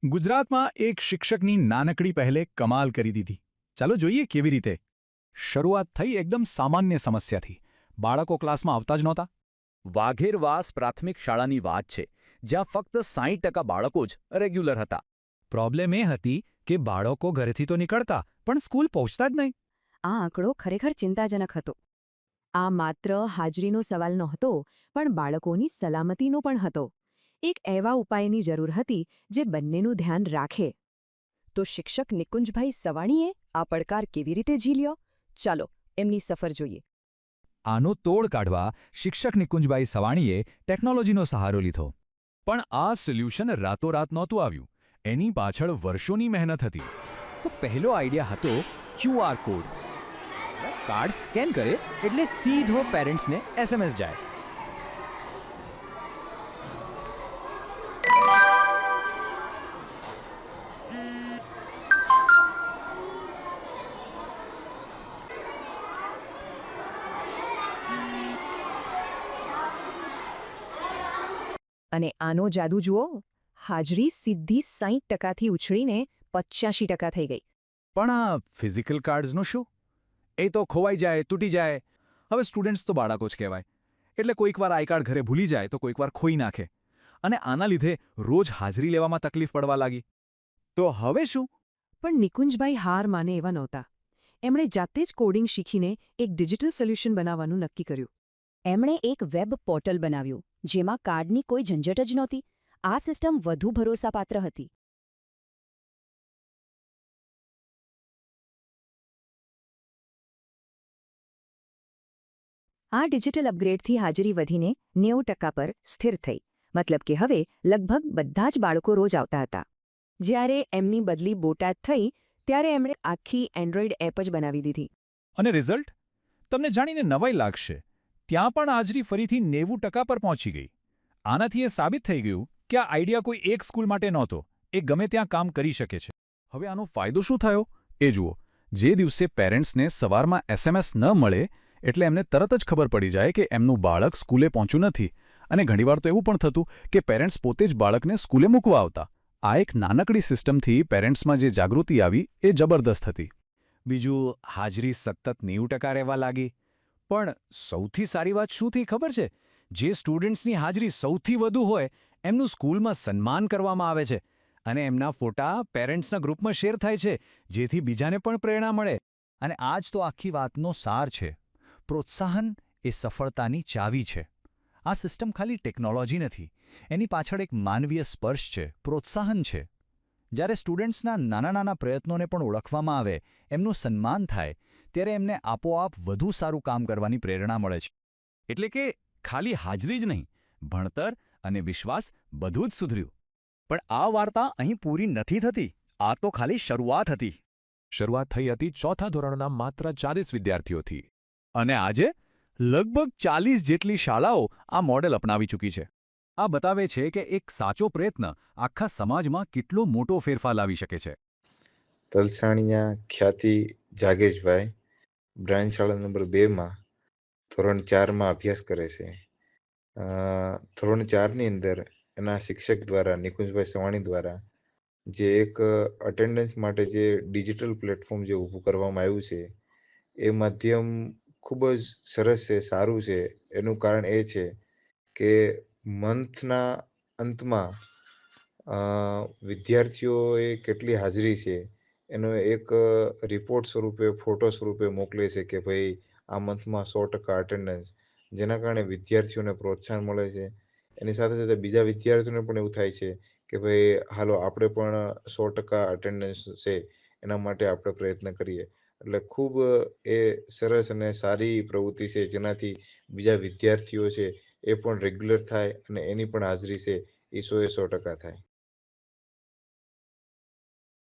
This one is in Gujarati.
ગુજરાતમાં એક શિક્ષકની નાનકડી પહેલે કમાલ કરી દીધી. ચાલો જોઈએ કેવી રીતે. શરૂઆત થઈ એકદમ સામાન્ય સમસ્યાથી. બાળકો ક્લાસમાં આવતા જ નહોતા. વાઘેરવાસ પ્રાથમિક શાળાની વાત છે, જ્યાં ફક્ત 60% બાળકો જ રેગ્યુલર હતા. પ્રોબ્લેમ એ હતી કે બાળકો ઘરેથી તો નીકળતા પણ સ્કૂલ પહોંચતા જ નહીં. આ આંકડો ખરેખર ચિંતાજનક હતો. આ માત્ર હાજરીનો સવાલ નહોતો, પણ બાળકોની સલામતીનો પણ હતો. એક એવા ઉપાયની જરૂર હતી જે બંનેનું ધ્યાન રાખે. તો શિક્ષક નિકુંજભાઈ સવાણીએ આ પડકાર કેવી રીતે ઝીલ્યો? ચાલો એમની સફર જોઈએ. આનો તોડ કાઢવા શિક્ષક નિકુંજભાઈ સવાણીએ ટેકનોલોજીનો સહારો લીધો. પણ આ સોલ્યુશન રાતોરાત નહોતું આવ્યું. એની પાછળ વર્ષોની મહેનત હતી. તો પહેલો આઈડિયા હતો QR કોડ. કાર્ડ સ્કેન કરે એટલે સીધો પેરેન્ટ્સને SMS જાય. અને આનો જાદુ જુઓ. હાજરી સીધી 60%થી ઉછળીને 85% થઈ ગઈ. પણ આ ફિઝિકલ કાર્ડ્સનું શું? એ તો ખોવાઈ જાય, તૂટી જાય. હવે સ્ટુડન્ટ્સ તો બાળકો જ કહેવાય. એટલે કોઈકવાર આઈ કાર્ડ ઘરે ભૂલી જાય તો કોઈકવાર ખોઈ નાખે. અને આના લીધે રોજ હાજરી લેવામાં તકલીફ પડવા લાગી. તો હવે શું? પણ નિકુંજભાઈ હાર માને એવા નહોતા. એમણે જાતે જ કોડિંગ શીખીને એક ડિજિટલ સોલ્યુશન બનાવવાનું નક્કી કર્યું. એમણે એક વેબ પોર્ટલ બનાવ્યું, જેમાં કાર્ડની કોઈ ઝંઝટ જ નહોતી. આ સિસ્ટમ વધુ ભરોસાપાત્ર હતી. આ ડિજિટલ અપગ્રેડથી હાજરી વધીને 90% પર સ્થિર થઈ. મતલબ કે હવે લગભગ બધા જ બાળકો રોજ આવતા હતા. જ્યારે એમની બદલી બોટાદ થઈ, ત્યારે એમણે આખી એન્ડ્રોઇડ એપ જ બનાવી દીધી. અને રિઝલ્ટ? તમને જાણીને નવાઈ લાગશે. ત્યાં પણ હાજરી ફરીથી 90% પર પહોંચી ગઈ. આનાથી એ સાબિત થઈ ગયું કે આ આઈડિયા કોઈ એક સ્કૂલ માટે નહોતો. એ ગમે ત્યાં કામ કરી શકે છે. હવે આનો ફાયદો શું થયો? એ જુઓ. જે દિવસે પેરેન્ટ્સને સવારમાં SMS ન મળે એટલે એમને તરત જ ખબર પડી જાય કે એમનું બાળક સ્કૂલે પહોંચ્યું નથી. અને ઘણીવાર તો એવું પણ થતું કે પેરેન્ટ્સ પોતે જ બાળકને સ્કૂલે મૂકવા આવતા. આ એક નાનકડી સિસ્ટમથી પેરેન્ટ્સમાં જે જાગૃતિ આવી એ જબરદસ્ત હતી. બીજું, હાજરી સતત 90% રહેવા લાગી. પણ સૌથી સારી વાત શું થઈ ખબર છે? જે સ્ટુડન્ટ્સની હાજરી સૌથી વધુ હોય એમનું સ્કૂલમાં સન્માન કરવામાં આવે છે. અને એમના ફોટા પેરેન્ટ્સના ગ્રુપમાં શેર થાય છે, જેથી બીજાને પણ પ્રેરણા મળે. અને આ જ તો આખી વાતનો સાર છે. પ્રોત્સાહન એ સફળતાની ચાવી છે. આ સિસ્ટમ ખાલી ટેકનોલોજી નથી. એની પાછળ એક માનવીય સ્પર્શ છે, પ્રોત્સાહન છે. જ્યારે સ્ટુડન્ટ્સના નાના નાના પ્રયત્નોને પણ ઓળખવામાં આવે, એમનું સન્માન થાય, ત્યારે એમને આપોઆપ વધુ સારું કામ કરવાની પ્રેરણા મળે છે. એટલે કે ખાલી હાજરી જ નહીં, ભણતર અને વિશ્વાસ બધું જ સુધર્યું. પણ આ વાર્તા અહીં પૂરી નથી થતી. આ તો ખાલી શરૂઆત હતી. શરૂઆત થઈ હતી ચોથા ધોરણના માત્ર 40 વિદ્યાર્થીઓથી. અને આજે લગભગ 40 જેટલી શાળાઓ આ મોડેલ અપનાવી ચૂકી છે. આ બતાવે છે કે એક સાચો પ્રયત્ન આખા સમાજમાં કેટલો મોટો ફેરફાર લાવી શકે છે. તલસાણિયા ખ્યાતિ જાગેશભાઈ બ્રાન્ચ શાળા નંબર 2માં ધોરણ 4માં અભ્યાસ કરે છે. ધોરણ 4ની અંદર એના શિક્ષક દ્વારા નિકુંજભાઈ સવાણી દ્વારા જે એક અટેન્ડન્સ માટે જે ડિજિટલ પ્લેટફોર્મ જે ઊભું કરવામાં આવ્યું છે, એ માધ્યમ ખૂબ જ સરસ છે, સારું છે. એનું કારણ એ છે કે મંથના અંતમાં વિદ્યાર્થીઓએ કેટલી હાજરી છે એનો એક રિપોર્ટ સ્વરૂપે, ફોટો સ્વરૂપે મોકલે છે કે ભાઈ આ મંથમાં 100% અટેન્ડન્સ, જેના કારણે વિદ્યાર્થીઓને પ્રોત્સાહન મળે છે. એની સાથે સાથે બીજા વિદ્યાર્થીઓને પણ એવું થાય છે કે ભાઈ હાલો આપણે પણ 100% અટેન્ડન્સ છે, એના માટે આપણે પ્રયત્ન કરીએ. એટલે ખૂબ એ સરસ અને સારી પ્રવૃત્તિ છે, જેનાથી બીજા વિદ્યાર્થીઓ છે એ પણ રેગ્યુલર થાય અને એની પણ હાજરી છે એ 100% થાય.